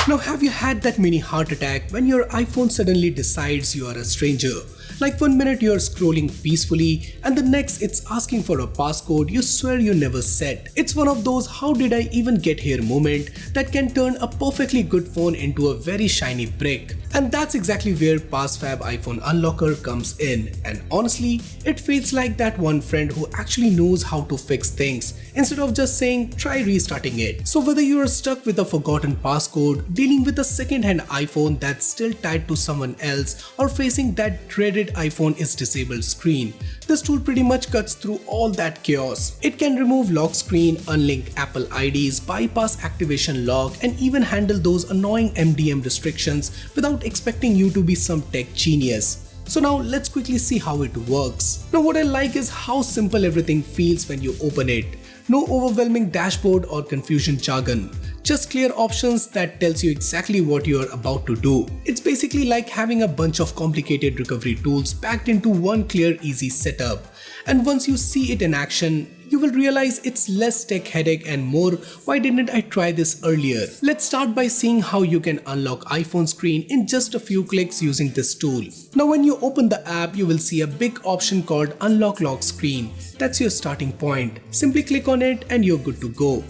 Now, have you had that mini heart attack when your iPhone suddenly decides you are a stranger? Like one minute you're scrolling peacefully and the next it's asking for a passcode you swear you never set. It's one of those how did I even get here moment that can turn a perfectly good phone into a very shiny brick. And that's exactly where PassFab iPhone Unlocker comes in. And honestly, it feels like that one friend who actually knows how to fix things instead of just saying try restarting it. So whether you are stuck with a forgotten passcode, dealing with a second-hand iPhone that's still tied to someone else, or facing that dreaded iPhone is disabled screen, this tool pretty much cuts through all that chaos. It can remove lock screen, unlink Apple IDs, bypass activation lock, and even handle those annoying MDM restrictions without expecting you to be some tech genius. So now let's quickly see how it works. Now what I like is how simple everything feels when you open it. No overwhelming dashboard or confusion jargon. Just clear options that tells you exactly what you are about to do. It's basically like having a bunch of complicated recovery tools packed into one clear, easy setup. And once you see it in action, you will realize it's less tech headache and more why didn't I try this earlier. Let's start by seeing how you can unlock iPhone screen in just a few clicks using this tool. Now when you open the app, you will see a big option called Unlock Lock Screen. That's your starting point. Simply click on it and you're good to go.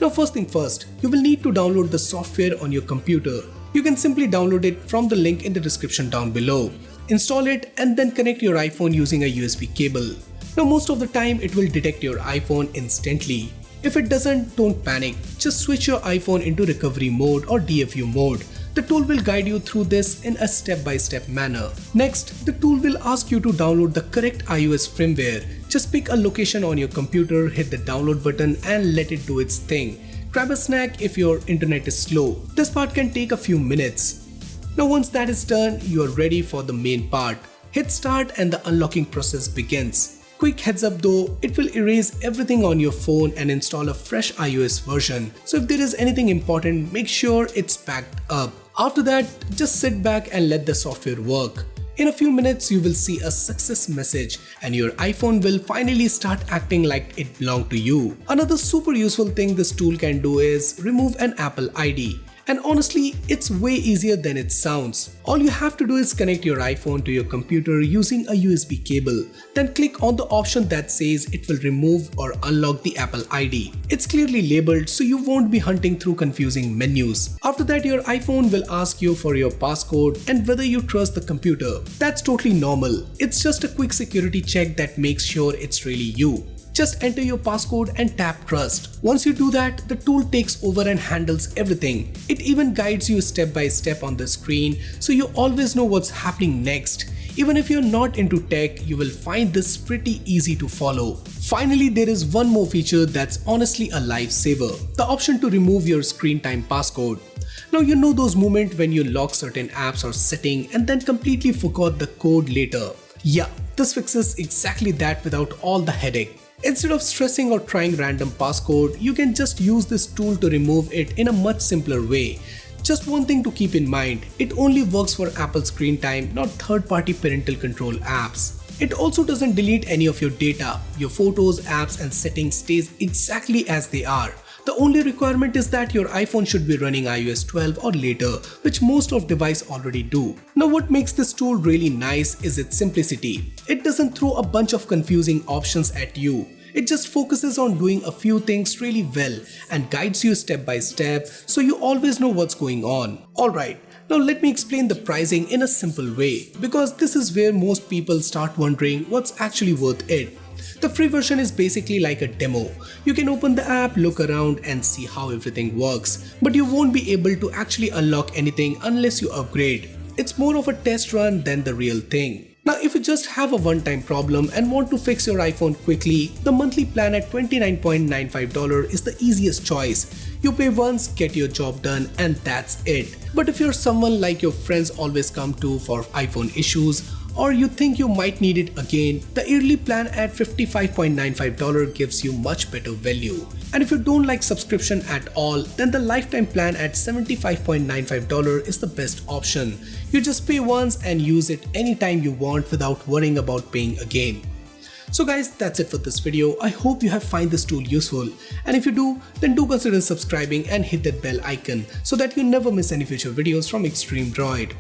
Now first thing first, you will need to download the software on your computer. You can simply download it from the link in the description down below. Install it and then connect your iPhone using a USB cable. Now most of the time it will detect your iPhone instantly. If it doesn't, don't panic. Just switch your iPhone into recovery mode or DFU mode. The tool will guide you through this in a step-by-step manner. Next, the tool will ask you to download the correct iOS firmware. Just pick a location on your computer, hit the download button and let it do its thing. Grab a snack if your internet is slow. This part can take a few minutes. Now once that is done, you are ready for the main part. Hit start and the unlocking process begins. Quick heads up though, it will erase everything on your phone and install a fresh iOS version. So if there is anything important, make sure it's backed up. After that, just sit back and let the software work. In a few minutes, you will see a success message and your iPhone will finally start acting like it belonged to you. Another super useful thing this tool can do is remove an Apple ID. And honestly, it's way easier than it sounds. All you have to do is connect your iPhone to your computer using a USB cable. Then click on the option that says it will remove or unlock the Apple ID. It's clearly labeled so you won't be hunting through confusing menus. After that, your iPhone will ask you for your passcode and whether you trust the computer. That's totally normal. It's just a quick security check that makes sure it's really you. Just enter your passcode and tap trust. Once you do that, the tool takes over and handles everything. It even guides you step by step on the screen so you always know what's happening next. Even if you're not into tech, you will find this pretty easy to follow. Finally, there is one more feature that's honestly a lifesaver. The option to remove your screen time passcode. Now you know those moments when you lock certain apps or setting and then completely forgot the code later. Yeah, this fixes exactly that without all the headache. Instead of stressing or trying random passcode, you can just use this tool to remove it in a much simpler way. Just one thing to keep in mind, it only works for Apple Screen Time, not third-party parental control apps. It also doesn't delete any of your data. Your photos, apps and settings stays exactly as they are. The only requirement is that your iPhone should be running iOS 12 or later, which most of devices already do. Now what makes this tool really nice is its simplicity. It doesn't throw a bunch of confusing options at you. It just focuses on doing a few things really well and guides you step by step so you always know what's going on. Alright, now let me explain the pricing in a simple way because this is where most people start wondering what's actually worth it. The free version is basically like a demo. You can open the app, look around and see how everything works, but you won't be able to actually unlock anything unless you upgrade. It's more of a test run than the real thing. Now if you just have a one-time problem and want to fix your iPhone quickly, the monthly plan at $29.95 is the easiest choice. You pay once, get your job done and that's it. But if you're someone like your friends always come to for iPhone issues, or you think you might need it again, the yearly plan at $55.95 gives you much better value. And if you don't like subscription at all, then the lifetime plan at $75.95 is the best option. You just pay once and use it anytime you want without worrying about paying again. So guys, that's it for this video. I hope you have find this tool useful, and if you do, then do consider subscribing and hit that bell icon so that you never miss any future videos from Extreme Droid.